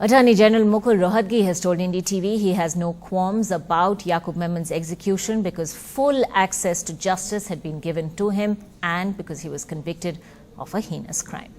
Attorney General Mukul Rohatgi has told NDTV he has no qualms about Yaqub Memon's execution because full access to justice had been given to him and because he was convicted of a heinous crime.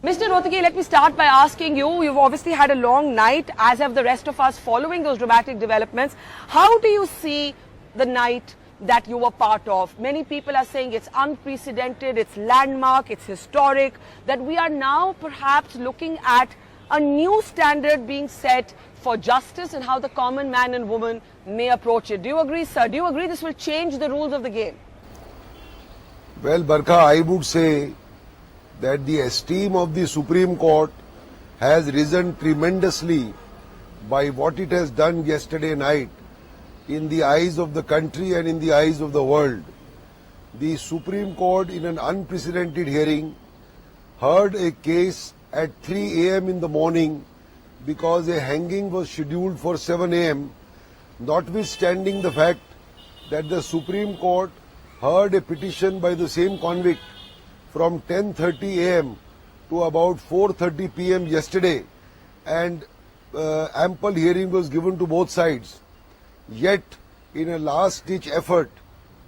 Mr. Rohatgi, let me start by asking you, you've obviously had a long night, as have the rest of us, following those dramatic developments. How do you see the night that you were part of? Many people are saying it's unprecedented, it's landmark, it's historic, that we are now perhaps looking at a new standard being set for justice and how the common man and woman may approach it. Do you agree, sir? Do you agree this will change the rules of the game? Well, Barkha, I would say that the esteem of the Supreme Court has risen tremendously by what it has done yesterday night in the eyes of the country and in the eyes of the world. The Supreme Court, in an unprecedented hearing, heard a case at 3 a.m. in the morning because a hanging was scheduled for 7 a.m., notwithstanding the fact that the Supreme Court heard a petition by the same convict from 10:30 a.m. to about 4:30 p.m. yesterday, and ample hearing was given to both sides. Yet, in a last-ditch effort,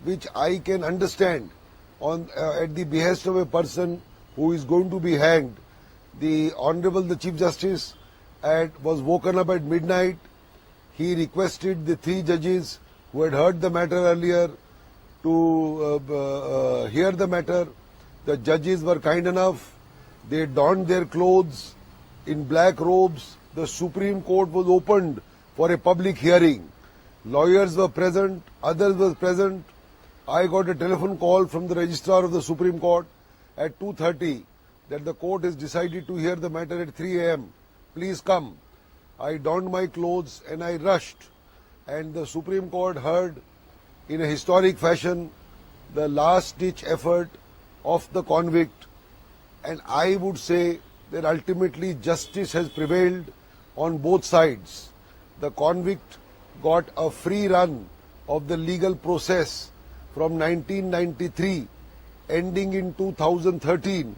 which I can understand, at the behest of a person who is going to be hanged, the Chief Justice was woken up at midnight. He requested the 3 judges who had heard the matter earlier to hear the matter. The judges were kind enough. They donned their clothes in black robes. The Supreme Court was opened for a public hearing. Lawyers were present, others were present. I got a telephone call from the Registrar of the Supreme Court at 2:30 that the court has decided to hear the matter at 3 a.m. Please come. I donned my clothes and I rushed. And the Supreme Court heard in a historic fashion the last-ditch effort of the convict. And I would say that ultimately justice has prevailed on both sides. The convict got a free run of the legal process from 1993, ending in 2013.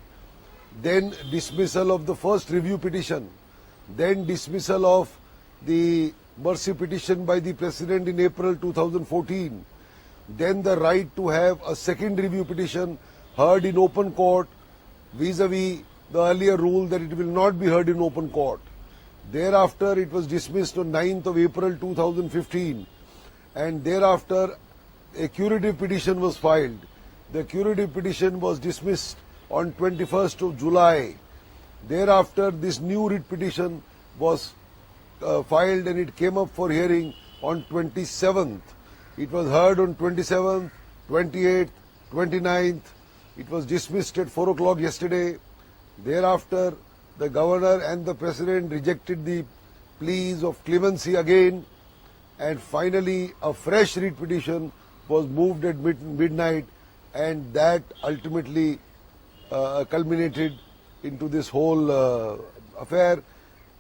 Then dismissal of the first review petition, then dismissal of the mercy petition by the President in April 2014, then the right to have a second review petition heard in open court vis-a-vis the earlier rule that it will not be heard in open court. Thereafter, it was dismissed on 9th of April 2015, and thereafter a curative petition was filed. The curative petition was dismissed on 21st of July. Thereafter, this new writ petition was filed and it came up for hearing on 27th. It was heard on 27th, 28th, 29th. It was dismissed at 4 o'clock yesterday. Thereafter, the Governor and the President rejected the pleas of clemency again, and finally a fresh writ petition was moved at midnight, and that ultimately culminated into this whole affair.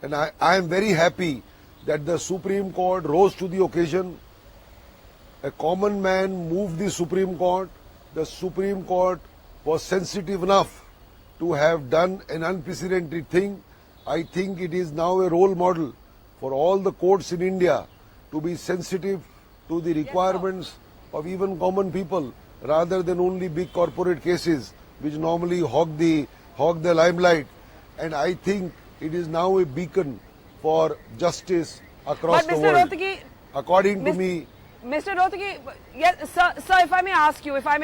And I am very happy that the Supreme Court rose to the occasion. A common man moved the Supreme Court. The Supreme Court was sensitive enough to have done an unprecedented thing. I think it is now a role model for all the courts in India to be sensitive to the requirements of even common people rather than only big corporate cases which normally hog the limelight. And I think it is now a beacon for justice across the world. Rohatgi, according to me, Mr. Rohatgi, yes, sir, if I may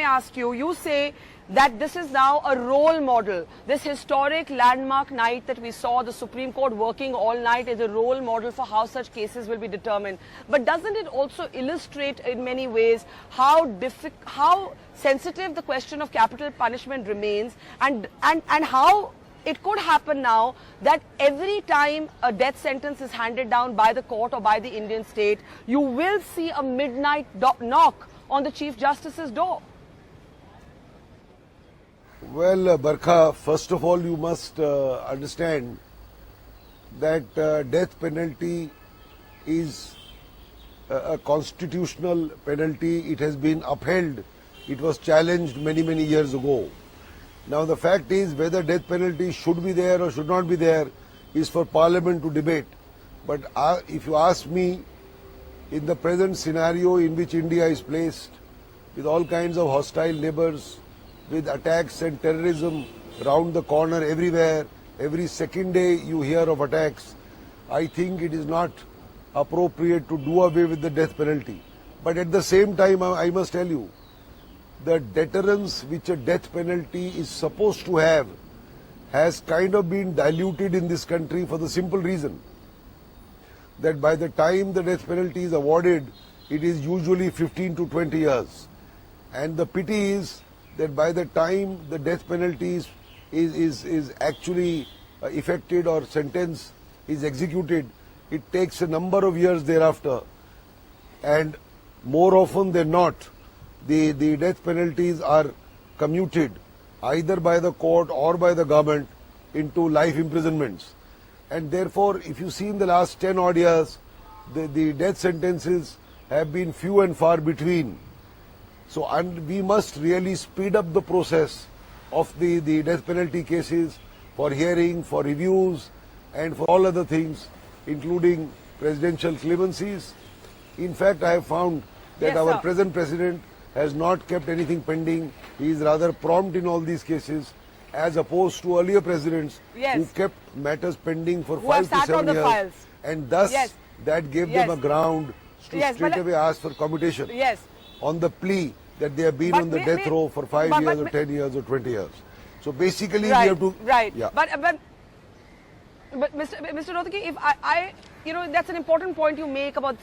ask you, you say that this is now a role model. This historic landmark night that we saw the Supreme Court working all night is a role model for how such cases will be determined. But doesn't it also illustrate in many ways how sensitive the question of capital punishment remains, and how it could happen now that every time a death sentence is handed down by the court or by the Indian state, you will see a midnight knock on the Chief Justice's door? Well, Barkha, first of all, you must understand that death penalty is a constitutional penalty. It has been upheld. It was challenged many, many years ago. Now, the fact is whether death penalty should be there or should not be there is for Parliament to debate. But if you ask me, in the present scenario in which India is placed, with all kinds of hostile neighbors, with attacks and terrorism round the corner everywhere, every second day you hear of attacks, I think it is not appropriate to do away with the death penalty. But at the same time, I must tell you, the deterrence which a death penalty is supposed to have has kind of been diluted in this country for the simple reason that by the time the death penalty is awarded, it is usually 15 to 20 years. And the pity is that by the time the death penalty is actually effected or sentence is executed, it takes a number of years thereafter. And more often than not, the death penalties are commuted either by the court or by the government into life imprisonments. And therefore, if you see in the last 10 odd years, the death sentences have been few and far between. So, and we must really speed up the process of the death penalty cases for hearing, for reviews, and for all other things, including presidential clemencies. In fact, I have found that Yes, our sir. present president has not kept anything pending. He is rather prompt in all these cases, as opposed to earlier presidents Yes. who kept matters pending for Who have 5 to sat on 7 the years. files. And thus, Yes. that gave Yes. them a ground to Yes, but straight away ask for commutation Yes. on the plea that they have been But on the may- death may- row for 5 but- years but or may- 10 years or 20 years. So basically, Right, we have to... right. Yeah. But Mr. Rohtgi, if I that's an important point you make about,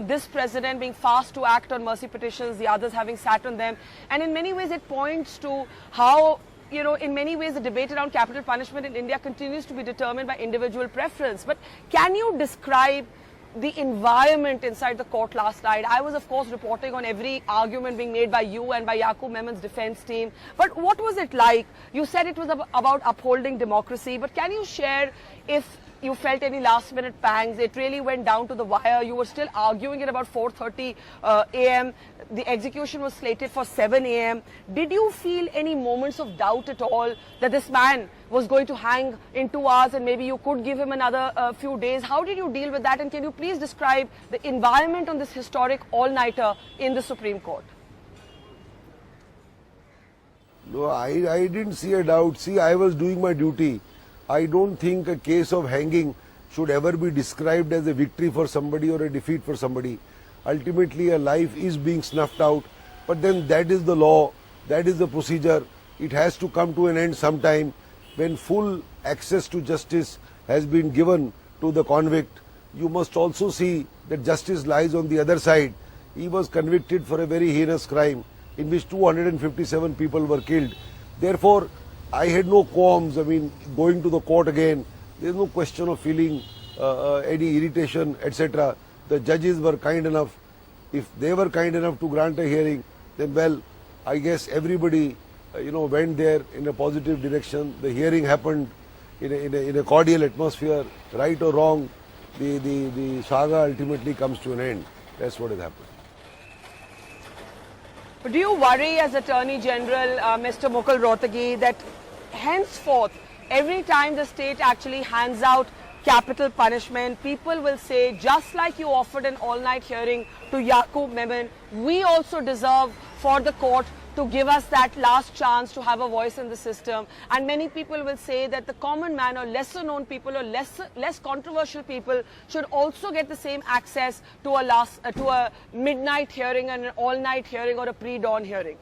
this president being fast to act on mercy petitions, the others having sat on them. And in many ways, it points to how, in many ways, the debate around capital punishment in India continues to be determined by individual preference. But can you describe the environment inside the court last night? I was, of course, reporting on every argument being made by you and by Yaqub Memond's defense team. But what was it like? You said it was about upholding democracy, but can you share if you felt any last minute pangs? It really went down to the wire. You were still arguing at about 4:30 a.m. The execution was slated for 7 a.m. Did you feel any moments of doubt at all that this man was going to hang in 2 hours and maybe you could give him another few days? How did you deal with that? And can you please describe the environment on this historic all-nighter in the Supreme Court? No, I didn't see a doubt. See, I was doing my duty. I don't think a case of hanging should ever be described as a victory for somebody or a defeat for somebody. Ultimately, a life is being snuffed out, but then that is the law, that is the procedure. It has to come to an end sometime when full access to justice has been given to the convict. You must also see that justice lies on the other side. He was convicted for a very heinous crime in which 257 people were killed. Therefore, I had no qualms. I mean, going to the court again, there is no question of feeling any irritation, etc. The judges were kind enough. If they were kind enough to grant a hearing, then well, I guess everybody, went there in a positive direction. The hearing happened in a cordial atmosphere. Right or wrong, the saga ultimately comes to an end. That's what has happened. But do you worry as Attorney General, Mr. Mukul Rohtgi, that henceforth, every time the state actually hands out capital punishment, people will say, just like you offered an all-night hearing to Yaqub Memon, we also deserve for the court to give us that last chance to have a voice in the system. And many people will say that the common man or lesser known people or less controversial people should also get the same access to a midnight hearing and an all-night hearing or a pre-dawn hearing.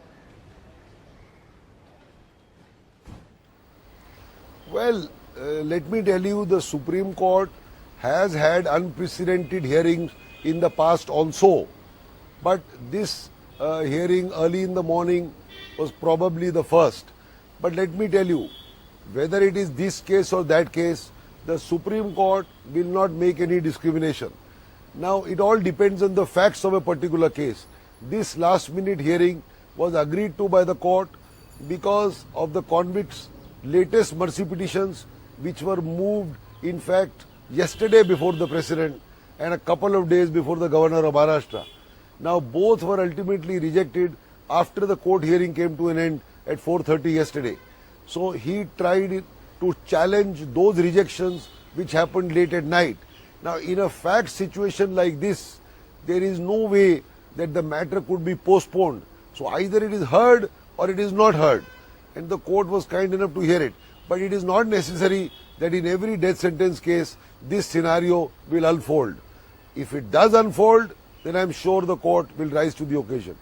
Well, let me tell you, the Supreme Court has had unprecedented hearings in the past also. But this hearing early in the morning was probably the first. But let me tell you, whether it is this case or that case, the Supreme Court will not make any discrimination. Now, it all depends on the facts of a particular case. This last-minute hearing was agreed to by the court because of the convict's latest mercy petitions, which were moved, in fact, yesterday before the President and a couple of days before the Governor of Maharashtra. Now, both were ultimately rejected after the court hearing came to an end at 4:30 yesterday. So, he tried to challenge those rejections which happened late at night. Now, in a fact situation like this, there is no way that the matter could be postponed. So either it is heard or it is not heard. And the court was kind enough to hear it. But it is not necessary that in every death sentence case, this scenario will unfold. If it does unfold, then I am sure the court will rise to the occasion.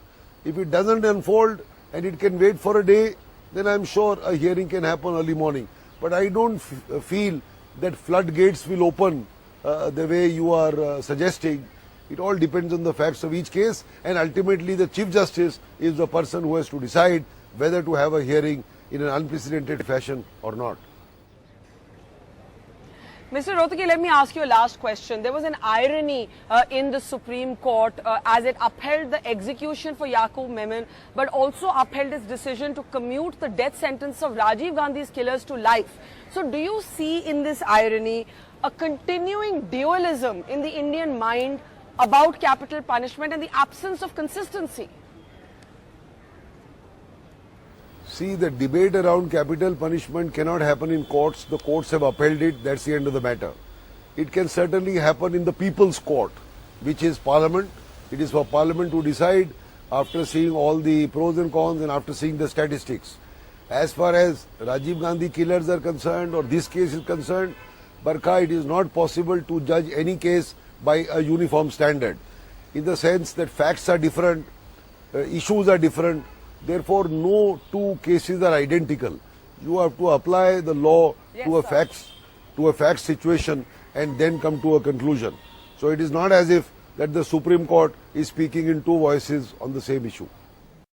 If it doesn't unfold and it can wait for a day, then I am sure a hearing can happen early morning. But I don't feel that floodgates will open the way you are suggesting. It all depends on the facts of each case, and ultimately the Chief Justice is the person who has to decide whether to have a hearing in an unprecedented fashion or not. Mr. Rohtgi, let me ask you a last question. There was an irony in the Supreme Court as it upheld the execution for Yaqub Memon, but also upheld its decision to commute the death sentence of Rajiv Gandhi's killers to life. So do you see in this irony a continuing dualism in the Indian mind about capital punishment and the absence of consistency? See, the debate around capital punishment cannot happen in courts. The courts have upheld it. That's the end of the matter. It can certainly happen in the people's court, which is Parliament. It is for Parliament to decide after seeing all the pros and cons and after seeing the statistics. As far as Rajiv Gandhi killers are concerned or this case is concerned, Barkha, it is not possible to judge any case by a uniform standard, in the sense that facts are different, issues are different. Therefore, no two cases are identical. You have to apply the law to a fact situation and then come to a conclusion. So it is not as if that the Supreme Court is speaking in two voices on the same issue.